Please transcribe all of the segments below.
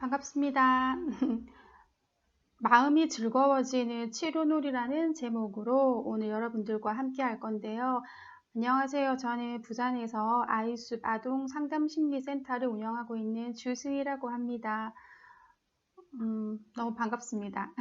반갑습니다. 마음이 즐거워지는 치료놀이라는 제목으로 오늘 여러분들과 함께 할 건데요. 안녕하세요. 저는 부산에서 아이숲 아동 상담심리센터를 운영하고 있는 주수희라고 합니다. 너무 반갑습니다.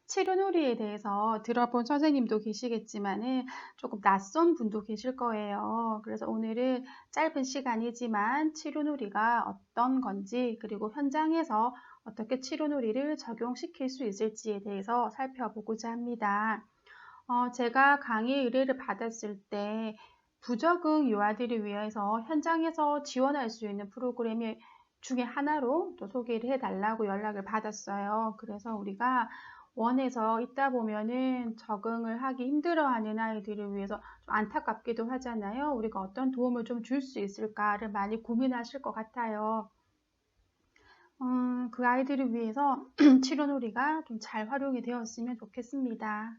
치료놀이에 대해서 들어본 선생님도 계시겠지만은 조금 낯선 분도 계실 거예요. 그래서 오늘은 짧은 시간이지만 치료놀이가 어떤 건지, 그리고 현장에서 어떻게 치료놀이를 적용시킬 수 있을지에 대해서 살펴보고자 합니다. 제가 강의 의뢰를 받았을 때 부적응 유아들을 위해서 현장에서 지원할 수 있는 프로그램이 중에 하나로 또 소개를 해달라고 연락을 받았어요. 그래서 우리가 원에서 있다 보면은 적응을 하기 힘들어하는 아이들을 위해서 좀 안타깝기도 하잖아요. 우리가 어떤 도움을 좀 줄 수 있을까를 많이 고민하실 것 같아요. 그 아이들을 위해서 치료놀이가 좀 잘 활용이 되었으면 좋겠습니다.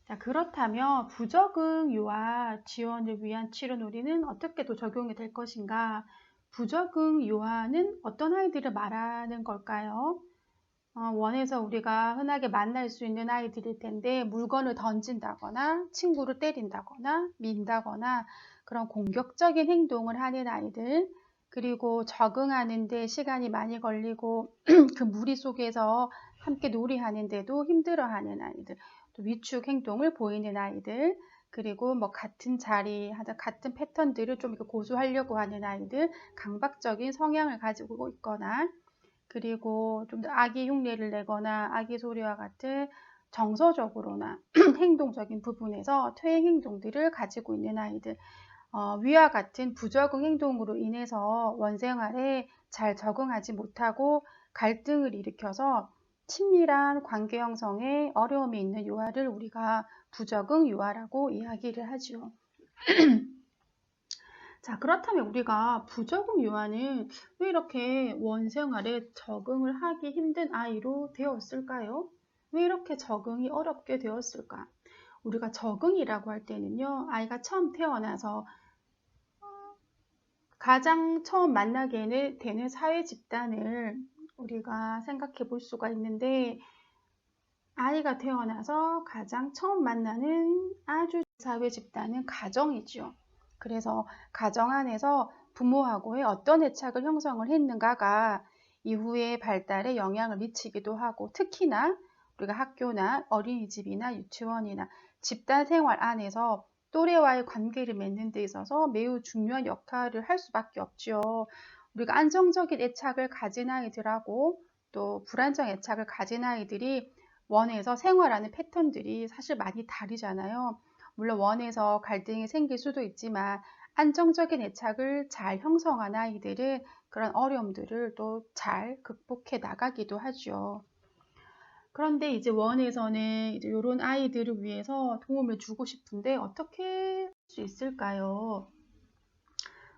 자, 그렇다면 부적응 유아 지원을 위한 치료놀이는 어떻게 또 적용이 될 것인가? 부적응 유아는 어떤 아이들을 말하는 걸까요? 원에서 우리가 흔하게 만날 수 있는 아이들일 텐데 물건을 던진다거나 친구를 때린다거나 민다거나 그런 공격적인 행동을 하는 아이들, 그리고 적응하는 데 시간이 많이 걸리고 그 무리 속에서 함께 놀이하는데도 힘들어하는 아이들, 또 위축 행동을 보이는 아이들, 그리고 뭐 같은 자리, 같은 패턴들을 좀 이렇게 고수하려고 하는 아이들, 강박적인 성향을 가지고 있거나, 그리고 좀 더 아기 흉내를 내거나 아기 소리와 같은 정서적으로나 행동적인 부분에서 퇴행 행동들을 가지고 있는 아이들, 위와 같은 부적응 행동으로 인해서 원생활에 잘 적응하지 못하고 갈등을 일으켜서 친밀한 관계 형성에 어려움이 있는 유아를 우리가 부적응 유아라고 이야기를 하죠. 자, 그렇다면 우리가 부적응 유아는 왜 이렇게 원생활에 적응을 하기 힘든 아이로 되었을까요? 왜 이렇게 적응이 어렵게 되었을까? 우리가 적응이라고 할 때는요, 아이가 처음 태어나서 가장 처음 만나게 되는 사회 집단을 우리가 생각해 볼 수가 있는데, 아이가 태어나서 가장 처음 만나는 아주 사회 집단은 가정이죠. 그래서 가정 안에서 부모하고의 어떤 애착을 형성을 했는가가 이후의 발달에 영향을 미치기도 하고, 특히나 우리가 학교나 어린이집이나 유치원이나 집단 생활 안에서 또래와의 관계를 맺는 데 있어서 매우 중요한 역할을 할 수밖에 없죠. 우리가 안정적인 애착을 가진 아이들하고 또 불안정 애착을 가진 아이들이 원에서 생활하는 패턴들이 사실 많이 다르잖아요. 물론 원에서 갈등이 생길 수도 있지만 안정적인 애착을 잘 형성한 아이들은 그런 어려움들을 또 잘 극복해 나가기도 하죠. 그런데 이제 원에서는 이제 이런 아이들을 위해서 도움을 주고 싶은데 어떻게 할 수 있을까요?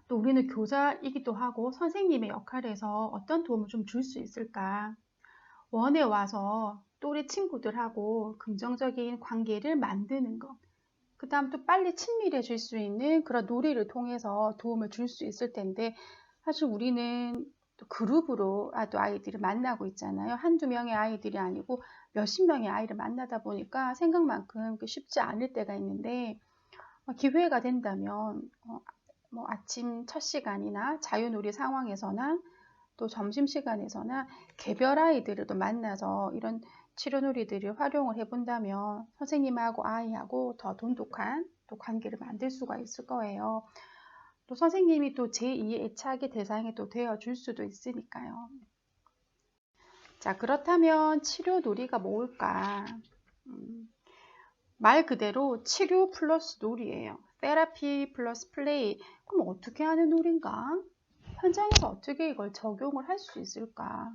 또 우리는 교사이기도 하고 선생님의 역할에서 어떤 도움을 좀 줄 수 있을까? 원에 와서 또래 친구들하고 긍정적인 관계를 만드는 것. 그 다음 또 빨리 친밀해질 수 있는 그런 놀이를 통해서 도움을 줄 수 있을 텐데, 사실 우리는 또 그룹으로 또 아이들을 만나고 있잖아요. 한두 명의 아이들이 아니고 몇십 명의 아이를 만나다 보니까 생각만큼 쉽지 않을 때가 있는데, 기회가 된다면 뭐 아침 첫 시간이나 자유놀이 상황에서나 또 점심시간에서나 개별 아이들을 또 만나서 이런 치료놀이들을 활용을 해본다면 선생님하고 아이하고 더 돈독한 또 관계를 만들 수가 있을 거예요. 또 선생님이 또 제2의 애착의 대상이 또 되어줄 수도 있으니까요. 자, 그렇다면 치료놀이가 뭘까? 말 그대로 치료 플러스 놀이예요. 테라피 플러스 플레이. 그럼 어떻게 하는 놀인가? 현장에서 어떻게 이걸 적용을 할 수 있을까?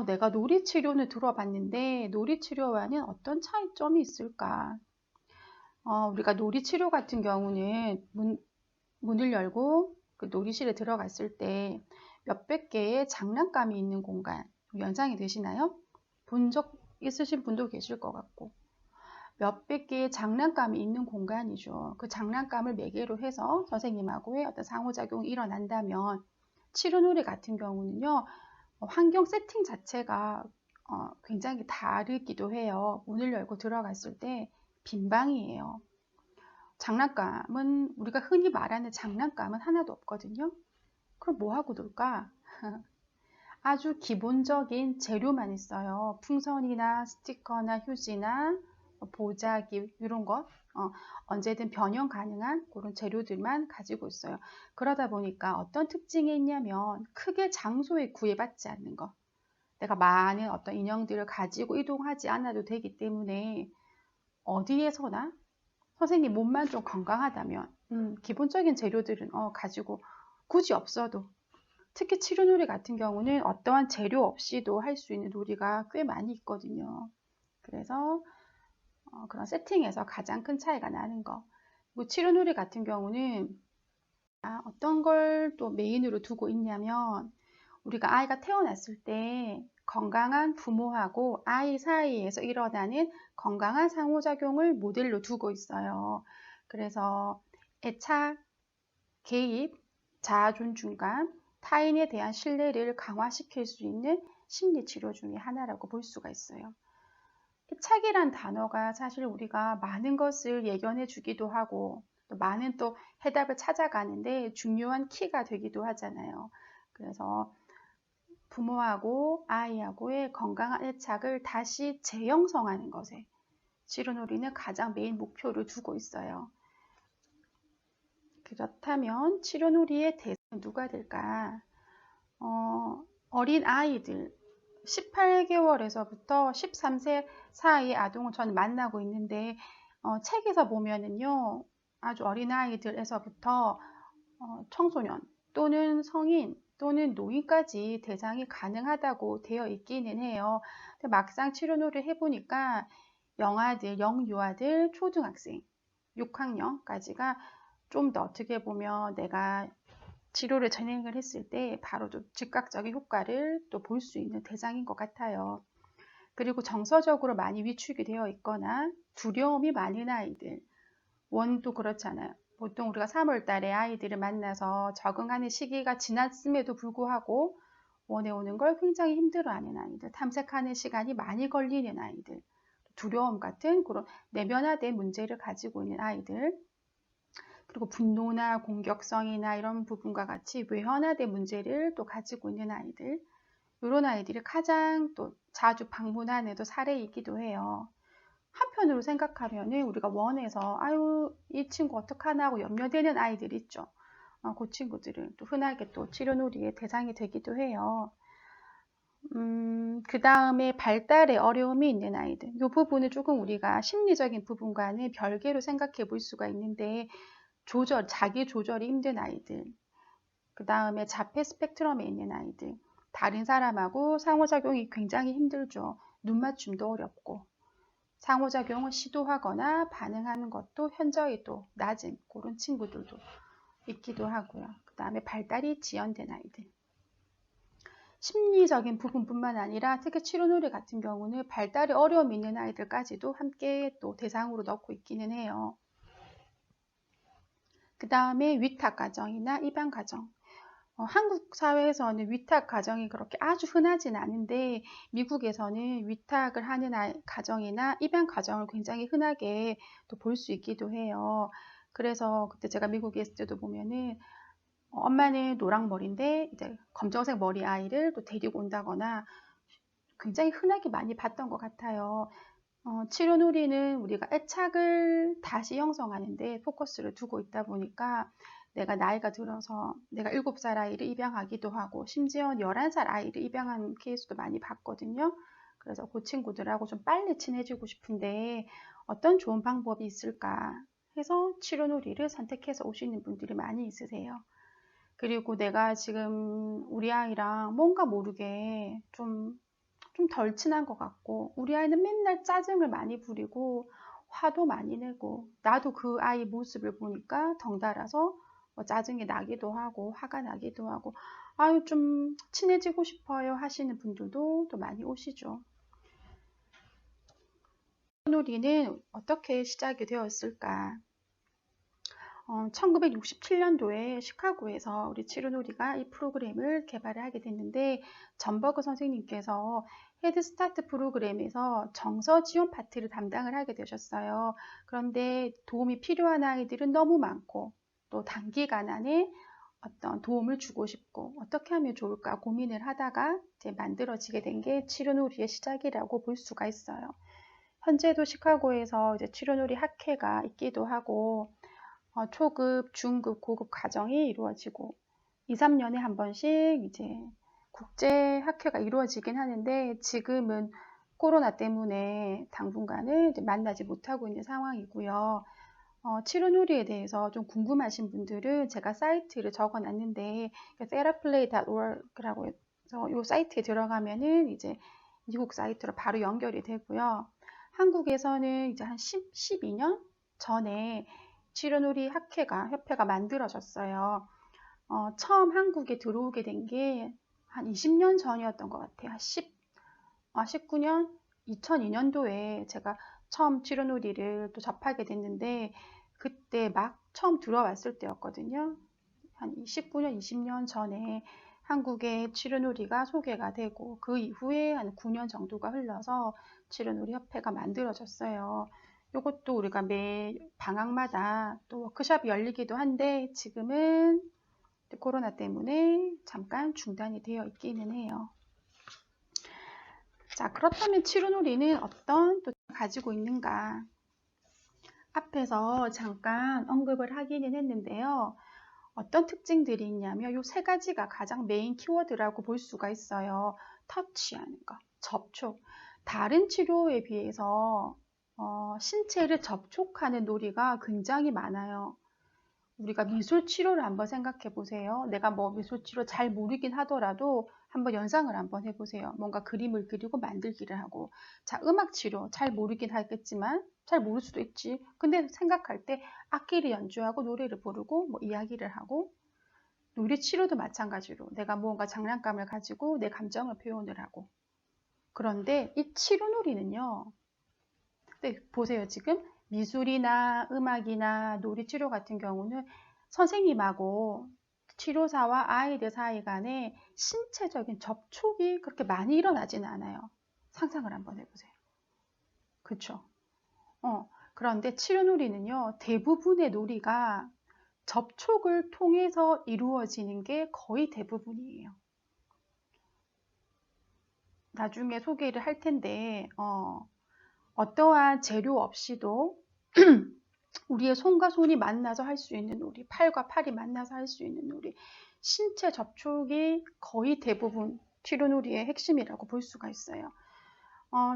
내가 놀이치료는 들어봤는데 놀이치료와는 어떤 차이점이 있을까? 우리가 놀이치료 같은 경우는 문을 열고 그 놀이실에 들어갔을 때 몇백 개의 장난감이 있는 공간, 연상이 되시나요? 본 적 있으신 분도 계실 것 같고, 몇백 개의 장난감이 있는 공간이죠. 그 장난감을 매개로 해서 선생님하고의 어떤 상호작용이 일어난다면, 치료놀이 같은 경우는요, 환경 세팅 자체가 굉장히 다르기도 해요. 문을 열고 들어갔을 때 빈 방이에요. 장난감은 우리가 흔히 말하는 장난감은 하나도 없거든요. 그럼 뭐 하고 놀까? 아주 기본적인 재료만 있어요. 풍선이나 스티커나 휴지나 보자기 이런 것 언제든 변형 가능한 그런 재료들만 가지고 있어요. 그러다 보니까 어떤 특징이 있냐면 크게 장소에 구애받지 않는 것. 내가 많은 어떤 인형들을 가지고 이동하지 않아도 되기 때문에 어디에서나 선생님 몸만 좀 건강하다면 기본적인 재료들은 가지고 굳이 없어도 특히 치료놀이 같은 경우는 어떠한 재료 없이도 할 수 있는 놀이가 꽤 많이 있거든요. 그래서 그런 세팅에서 가장 큰 차이가 나는 거. 그리고 치료놀이 같은 경우는 어떤 걸 또 메인으로 두고 있냐면 우리가 아이가 태어났을 때 건강한 부모하고 아이 사이에서 일어나는 건강한 상호작용을 모델로 두고 있어요. 그래서 애착, 개입, 자아 존중감, 타인에 대한 신뢰를 강화시킬 수 있는 심리치료 중에 하나라고 볼 수가 있어요. 애착이란 단어가 사실 우리가 많은 것을 예견해 주기도 하고 또 많은 또 해답을 찾아가는데 중요한 키가 되기도 하잖아요. 그래서 부모하고 아이하고의 건강한 애착을 다시 재형성하는 것에 치료놀이는 가장 메인 목표를 두고 있어요. 그렇다면 치료놀이의 대상은 누가 될까? 어린 아이들 18개월에서부터 13세 사이의 아동을 저는 만나고 있는데 책에서 보면은요 아주 어린 아이들에서부터 청소년 또는 성인 또는 노인까지 대상이 가능하다고 되어 있기는 해요. 근데 막상 치료놀이를 해보니까 영아들, 영유아들, 초등학생 6학년까지가 좀 더 어떻게 보면 내가 치료를 진행을 했을 때 바로 좀 즉각적인 효과를 또 볼 수 있는 대상인 것 같아요. 그리고 정서적으로 많이 위축이 되어 있거나 두려움이 많은 아이들, 원도 그렇잖아요. 보통 우리가 3월 달에 아이들을 만나서 적응하는 시기가 지났음에도 불구하고 원에 오는 걸 굉장히 힘들어하는 아이들, 탐색하는 시간이 많이 걸리는 아이들, 두려움 같은 그런 내면화된 문제를 가지고 있는 아이들, 그리고 분노나 공격성이나 이런 부분과 같이 외현화된 문제를 또 가지고 있는 아이들, 이런 아이들이 가장 또 자주 방문하는 사례이기도 해요. 한편으로 생각하면은 우리가 원에서 아유 이 친구 어떡하나 하고 염려되는 아이들 있죠. 그 친구들은 또 흔하게 또 치료놀이의 대상이 되기도 해요. 그 다음에 발달에 어려움이 있는 아이들. 이 부분은 조금 우리가 심리적인 부분과는 별개로 생각해 볼 수가 있는데 자기 조절이 힘든 아이들. 그 다음에 자폐 스펙트럼에 있는 아이들. 다른 사람하고 상호작용이 굉장히 힘들죠. 눈 맞춤도 어렵고. 상호작용을 시도하거나 반응하는 것도 현저히 또 낮은 그런 친구들도 있기도 하고요. 그 다음에 발달이 지연된 아이들. 심리적인 부분뿐만 아니라 특히 치료놀이 같은 경우는 발달에 어려움이 있는 아이들까지도 함께 또 대상으로 넣고 있기는 해요. 그 다음에 위탁가정이나 입양가정. 한국 사회에서는 위탁 가정이 그렇게 아주 흔하진 않은데 미국에서는 위탁을 하는 가정이나 입양 가정을 굉장히 흔하게 또 볼 수 있기도 해요. 그래서 그때 제가 미국에 있을 때도 보면은 엄마는 노랑머리인데 이제 검정색 머리 아이를 또 데리고 온다거나 굉장히 흔하게 많이 봤던 것 같아요. 치료놀이는 우리가 애착을 다시 형성하는데 포커스를 두고 있다 보니까 내가 나이가 들어서 내가 7살 아이를 입양하기도 하고 심지어 11살 아이를 입양한 케이스도 많이 봤거든요. 그래서 그 친구들하고 좀 빨리 친해지고 싶은데 어떤 좋은 방법이 있을까 해서 치료놀이를 선택해서 오시는 분들이 많이 있으세요. 그리고 내가 지금 우리 아이랑 뭔가 모르게 좀 덜 친한 것 같고 우리 아이는 맨날 짜증을 많이 부리고 화도 많이 내고 나도 그 아이 모습을 보니까 덩달아서 짜증이 나기도 하고 화가 나기도 하고 아유 좀 친해지고 싶어요 하시는 분들도 또 많이 오시죠. 놀이는 어떻게 시작이 되었을까? 1967년도에 시카고에서 우리 치료놀이가 이 프로그램을 개발을 하게 됐는데 전버그 선생님께서 헤드스타트 프로그램에서 정서 지원 파트를 담당을 하게 되셨어요. 그런데 도움이 필요한 아이들은 너무 많고 또 단기간 안에 어떤 도움을 주고 싶고 어떻게 하면 좋을까 고민을 하다가 이제 만들어지게 된 게 치료놀이의 시작이라고 볼 수가 있어요. 현재도 시카고에서 이제 치료놀이 학회가 있기도 하고 초급, 중급, 고급 과정이 이루어지고 2, 3년에 한 번씩 이제 국제 학회가 이루어지긴 하는데 지금은 코로나 때문에 당분간은 이제 만나지 못하고 있는 상황이고요. 치료놀이에 대해서 좀 궁금하신 분들은 제가 사이트를 적어 놨는데 therapplay.org라고 해서 이 사이트에 들어가면은 이제 미국 사이트로 바로 연결이 되고요. 한국에서는 이제 한 12년 전에 치료놀이 협회가 만들어졌어요. 처음 한국에 들어오게 된 게 한 20년 전이었던 것 같아요. 19년, 2002년도에 제가 처음 치료놀이를 또 접하게 됐는데 그때 막 처음 들어왔을 때였거든요. 한 19년, 20년 전에 한국에 치료놀이가 소개가 되고 그 이후에 한 9년 정도가 흘러서 치료놀이 협회가 만들어졌어요. 이것도 우리가 매 방학마다 또 워크숍이 열리기도 한데 지금은 코로나 때문에 잠깐 중단이 되어 있기는 해요. 자, 그렇다면 치료놀이는 어떤 또 가지고 있는가? 앞에서 잠깐 언급을 하기는 했는데요. 어떤 특징들이 있냐면 이 세 가지가 가장 메인 키워드라고 볼 수가 있어요. 터치하는 거, 접촉. 다른 치료에 비해서 신체를 접촉하는 놀이가 굉장히 많아요. 우리가 미술 치료를 한번 생각해 보세요. 내가 뭐 미술 치료 잘 모르긴 하더라도 한번 연상을 한번 해보세요. 뭔가 그림을 그리고 만들기를 하고. 자, 음악 치료 잘 모르긴 하겠지만 잘 모를 수도 있지. 근데 생각할 때 악기를 연주하고 노래를 부르고 뭐 이야기를 하고 놀이 치료도 마찬가지로 내가 무언가 장난감을 가지고 내 감정을 표현을 하고. 그런데 이 치료놀이는요. 네, 보세요. 지금 미술이나 음악이나 놀이치료 같은 경우는 선생님하고 치료사와 아이들 사이 간에 신체적인 접촉이 그렇게 많이 일어나지는 않아요. 상상을 한번 해보세요. 그렇죠? 그런데 치료놀이는요. 대부분의 놀이가 접촉을 통해서 이루어지는 게 거의 대부분이에요. 나중에 소개를 할 텐데 어떠한 재료 없이도 우리의 손과 손이 만나서 할 수 있는 놀이, 팔과 팔이 만나서 할 수 있는 놀이, 신체 접촉이 거의 대부분 치료놀이의 핵심이라고 볼 수가 있어요.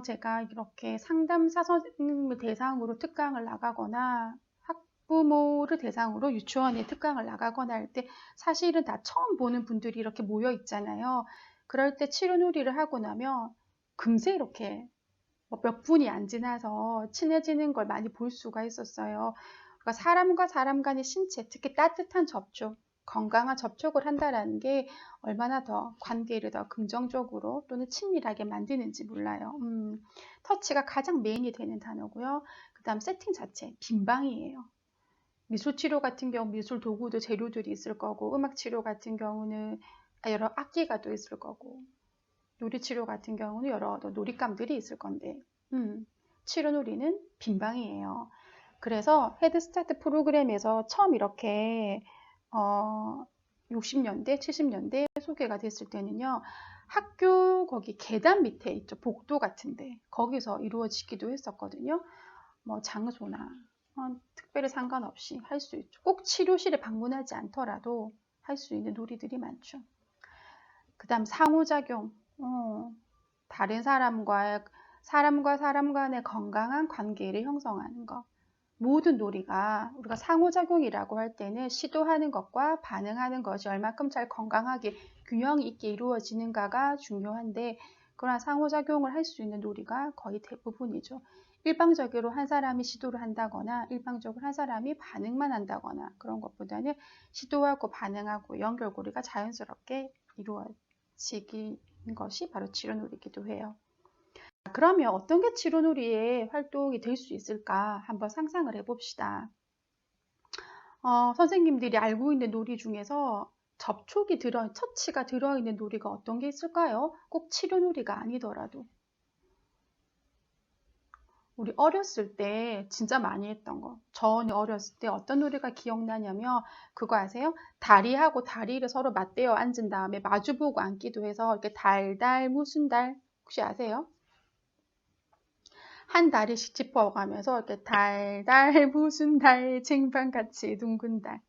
제가 이렇게 상담사 선생님을 대상으로 특강을 나가거나 학부모를 대상으로 유치원에 특강을 나가거나 할 때 사실은 다 처음 보는 분들이 이렇게 모여 있잖아요. 그럴 때 치료놀이를 하고 나면 금세 이렇게 몇 분이 안 지나서 친해지는 걸 많이 볼 수가 있었어요. 그러니까 사람과 사람 간의 신체, 특히 따뜻한 접촉, 건강한 접촉을 한다는 게 얼마나 더 관계를 더 긍정적으로 또는 친밀하게 만드는지 몰라요. 터치가 가장 메인이 되는 단어고요. 그 다음 세팅 자체, 빈방이에요. 미술 치료 같은 경우 미술 도구도 재료들이 있을 거고 음악 치료 같은 경우는 여러 악기가 또 있을 거고 놀이치료 같은 경우는 여러 놀잇감들이 있을 건데 치료놀이는 빈방이에요. 그래서 헤드스타트 프로그램에서 처음 이렇게 60년대, 70년대 소개가 됐을 때는요. 학교 거기 계단 밑에 있죠. 복도 같은데 거기서 이루어지기도 했었거든요. 뭐 장소나 특별히 상관없이 할 수 있죠. 꼭 치료실에 방문하지 않더라도 할 수 있는 놀이들이 많죠. 그 다음 상호작용. 다른 사람과 사람 간의 건강한 관계를 형성하는 것. 모든 놀이가 우리가 상호작용이라고 할 때는 시도하는 것과 반응하는 것이 얼마큼 잘 건강하게 균형이 있게 이루어지는가가 중요한데 그러한 상호작용을 할 수 있는 놀이가 거의 대부분이죠. 일방적으로 한 사람이 시도를 한다거나 일방적으로 한 사람이 반응만 한다거나 그런 것보다는 시도하고 반응하고 연결고리가 자연스럽게 이루어지는 것이 바로 치료놀이기도 해요. 그러면 어떤 게 치료놀이의 활동이 될 수 있을까 한번 상상을 해봅시다. 선생님들이 알고 있는 놀이 중에서 터치가 들어있는 놀이가 어떤 게 있을까요? 꼭 치료 놀이가 아니더라도. 우리 어렸을 때 진짜 많이 했던 거. 저는 어렸을 때 어떤 놀이가 기억나냐면 그거 아세요? 다리하고 다리를 서로 맞대어 앉은 다음에 마주보고 앉기도 해서 이렇게 달달 무슨 달 혹시 아세요? 한 다리씩 짚어가면서 이렇게 달달 무슨 달 쟁반같이 둥근 달.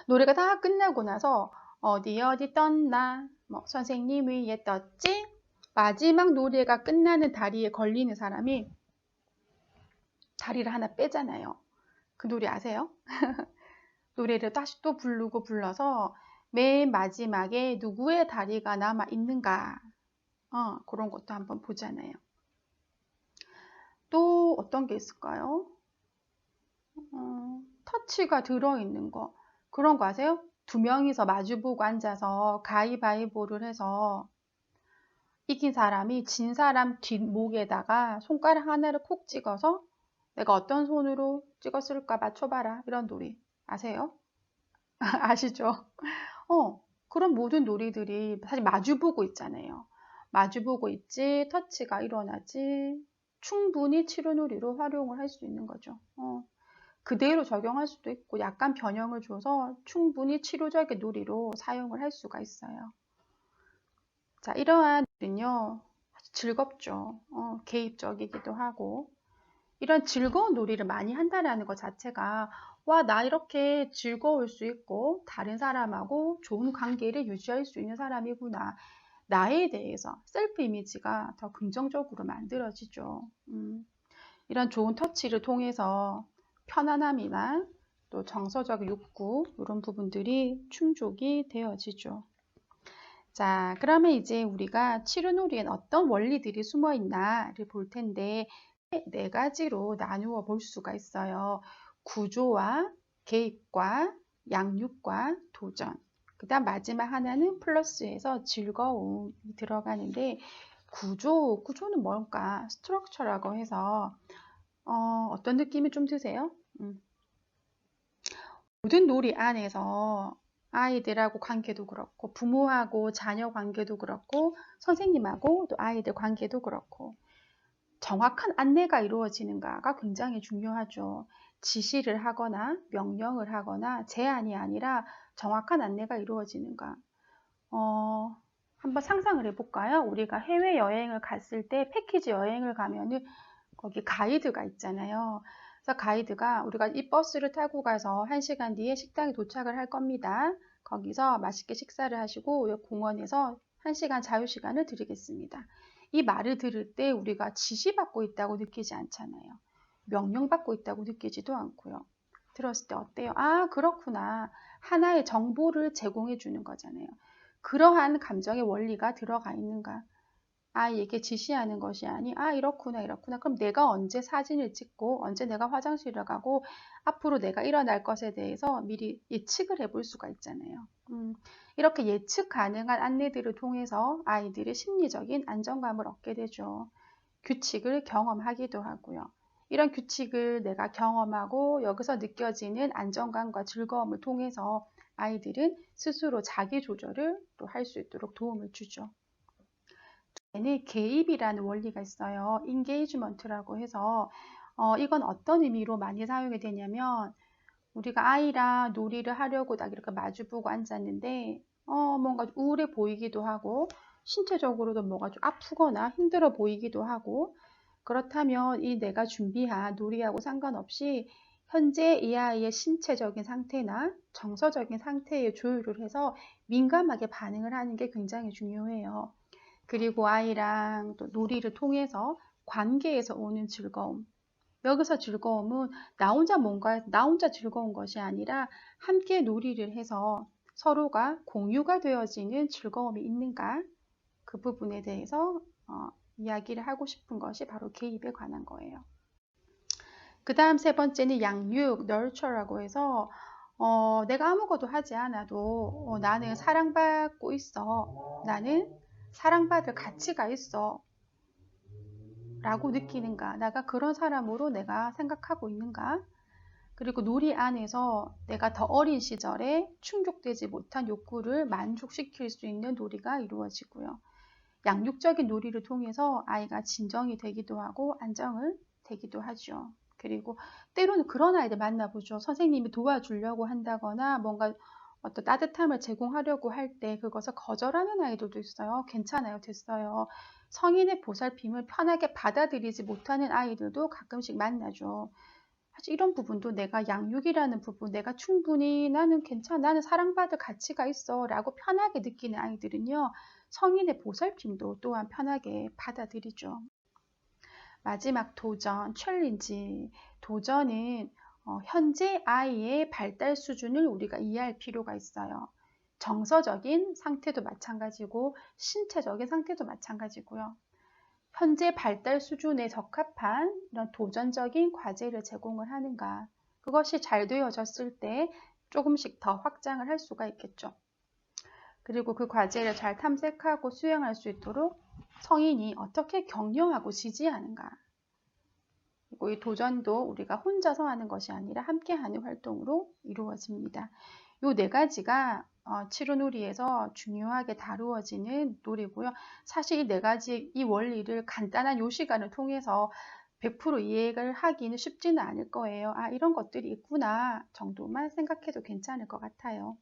노래가 다 끝나고 나서 어디 어디 떴나 뭐 선생님 위에 떴지 마지막 노래가 끝나는 다리에 걸리는 사람이 다리를 하나 빼잖아요. 그 노래 아세요? 노래를 다시 또 부르고 불러서 맨 마지막에 누구의 다리가 남아 있는가 그런 것도 한번 보잖아요. 또 어떤 게 있을까요? 터치가 들어있는 거 그런 거 아세요? 두 명이서 마주보고 앉아서 가위바위보를 해서 이긴 사람이 진 사람 뒷목에다가 손가락 하나를 콕 찍어서 내가 어떤 손으로 찍었을까 맞춰봐라 이런 놀이 아세요? 아시죠? 그런 모든 놀이들이 사실 마주보고 있잖아요. 마주보고 있지 터치가 일어나지 충분히 치료놀이로 활용을 할 수 있는 거죠. 그대로 적용할 수도 있고 약간 변형을 줘서 충분히 치료적인 놀이로 사용을 할 수가 있어요. 자, 이러한 놀이는요, 아주 즐겁죠. 개입적이기도 하고. 이런 즐거운 놀이를 많이 한다는 것 자체가, 와, 나 이렇게 즐거울 수 있고, 다른 사람하고 좋은 관계를 유지할 수 있는 사람이구나. 나에 대해서 셀프 이미지가 더 긍정적으로 만들어지죠. 이런 좋은 터치를 통해서 편안함이나 또 정서적 욕구, 이런 부분들이 충족이 되어지죠. 자, 그러면 이제 우리가 치료놀이엔 어떤 원리들이 숨어 있나를 볼 텐데 네 가지로 나누어 볼 수가 있어요. 구조와 개입과 양육과 도전. 그 다음 마지막 하나는 플러스에서 즐거움이 들어가는데 구조는 뭘까? 스트럭처라고 해서 어떤 느낌이 좀 드세요? 모든 놀이 안에서 아이들하고 관계도 그렇고 부모하고 자녀 관계도 그렇고 선생님하고 또 아이들 관계도 그렇고 정확한 안내가 이루어지는가가 굉장히 중요하죠. 지시를 하거나 명령을 하거나 제안이 아니라 정확한 안내가 이루어지는가. 한번 상상을 해볼까요? 우리가 해외여행을 갔을 때 패키지 여행을 가면은 거기 가이드가 있잖아요. 그래서 가이드가 우리가 이 버스를 타고 가서 1시간 뒤에 식당에 도착을 할 겁니다. 거기서 맛있게 식사를 하시고 공원에서 1시간 자유시간을 드리겠습니다. 이 말을 들을 때 우리가 지시받고 있다고 느끼지 않잖아요. 명령받고 있다고 느끼지도 않고요. 들었을 때 어때요? 아, 그렇구나. 하나의 정보를 제공해 주는 거잖아요. 그러한 감정의 원리가 들어가 있는가? 아이에게 지시하는 것이 아니, 아, 이렇구나, 이렇구나. 그럼 내가 언제 사진을 찍고, 언제 내가 화장실을 가고, 앞으로 내가 일어날 것에 대해서 미리 예측을 해볼 수가 있잖아요. 이렇게 예측 가능한 안내들을 통해서 아이들이 심리적인 안정감을 얻게 되죠. 규칙을 경험하기도 하고요. 이런 규칙을 내가 경험하고 여기서 느껴지는 안정감과 즐거움을 통해서 아이들은 스스로 자기 조절을 또 할 수 있도록 도움을 주죠. 에는 개입이라는 원리가 있어요. 인게이지먼트라고 해서 이건 어떤 의미로 많이 사용이 되냐면 우리가 아이랑 놀이를 하려고 딱 이렇게 마주보고 앉았는데 뭔가 우울해 보이기도 하고 신체적으로도 뭐가 좀 아프거나 힘들어 보이기도 하고 그렇다면 이 내가 준비한 놀이하고 상관없이 현재 이 아이의 신체적인 상태나 정서적인 상태에 조율을 해서 민감하게 반응을 하는 게 굉장히 중요해요. 그리고 아이랑 또 놀이를 통해서 관계에서 오는 즐거움. 여기서 즐거움은 나 혼자 즐거운 것이 아니라 함께 놀이를 해서 서로가 공유가 되어지는 즐거움이 있는가? 그 부분에 대해서 이야기를 하고 싶은 것이 바로 개입에 관한 거예요. 그 다음 세 번째는 양육, nurture라고 해서 내가 아무것도 하지 않아도 나는 사랑받고 있어. 나는 사랑받을 가치가 있어. 라고 느끼는가? 내가 그런 사람으로 내가 생각하고 있는가? 그리고 놀이 안에서 내가 더 어린 시절에 충족되지 못한 욕구를 만족시킬 수 있는 놀이가 이루어지고요. 양육적인 놀이를 통해서 아이가 진정이 되기도 하고 안정을 되기도 하죠. 그리고 때로는 그런 아이들 만나보죠. 선생님이 도와주려고 한다거나 뭔가 어떤 따뜻함을 제공하려고 할 때 그것을 거절하는 아이들도 있어요. 괜찮아요. 됐어요. 성인의 보살핌을 편하게 받아들이지 못하는 아이들도 가끔씩 만나죠. 사실 이런 부분도 내가 양육이라는 부분, 내가 충분히 나는 괜찮아, 나는 사랑받을 가치가 있어 라고 편하게 느끼는 아이들은요, 성인의 보살핌도 또한 편하게 받아들이죠. 마지막 도전, 챌린지. 도전은 현재 아이의 발달 수준을 우리가 이해할 필요가 있어요. 정서적인 상태도 마찬가지고 신체적인 상태도 마찬가지고요. 현재 발달 수준에 적합한 이런 도전적인 과제를 제공을 하는가. 그것이 잘 되어졌을 때 조금씩 더 확장을 할 수가 있겠죠. 그리고 그 과제를 잘 탐색하고 수행할 수 있도록 성인이 어떻게 격려하고 지지하는가. 그리고 이 도전도 우리가 혼자서 하는 것이 아니라 함께하는 활동으로 이루어집니다. 이 네 가지가 치료놀이에서 중요하게 다루어지는 놀이고요. 사실 이 네 가지 이 원리를 간단한 요 시간을 통해서 100% 이해를 하기는 쉽지는 않을 거예요. 아, 이런 것들이 있구나 정도만 생각해도 괜찮을 것 같아요.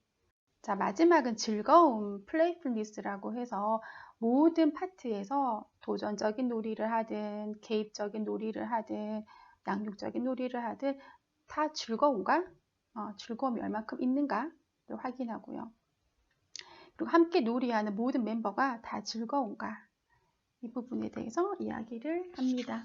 자, 마지막은 즐거움, 플레이풀니스라고 해서 모든 파트에서 도전적인 놀이를 하든 개입적인 놀이를 하든 양육적인 놀이를 하든 다 즐거운가? 즐거움이 얼만큼 있는가를 확인하고요. 그리고 함께 놀이하는 모든 멤버가 다 즐거운가? 이 부분에 대해서 이야기를 합니다.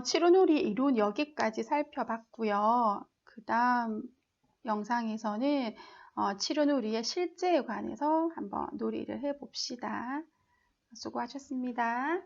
치료놀이 이론 여기까지 살펴봤고요. 그 다음 영상에서는 치료놀이의 실제에 관해서 한번 놀이를 해봅시다. 수고하셨습니다.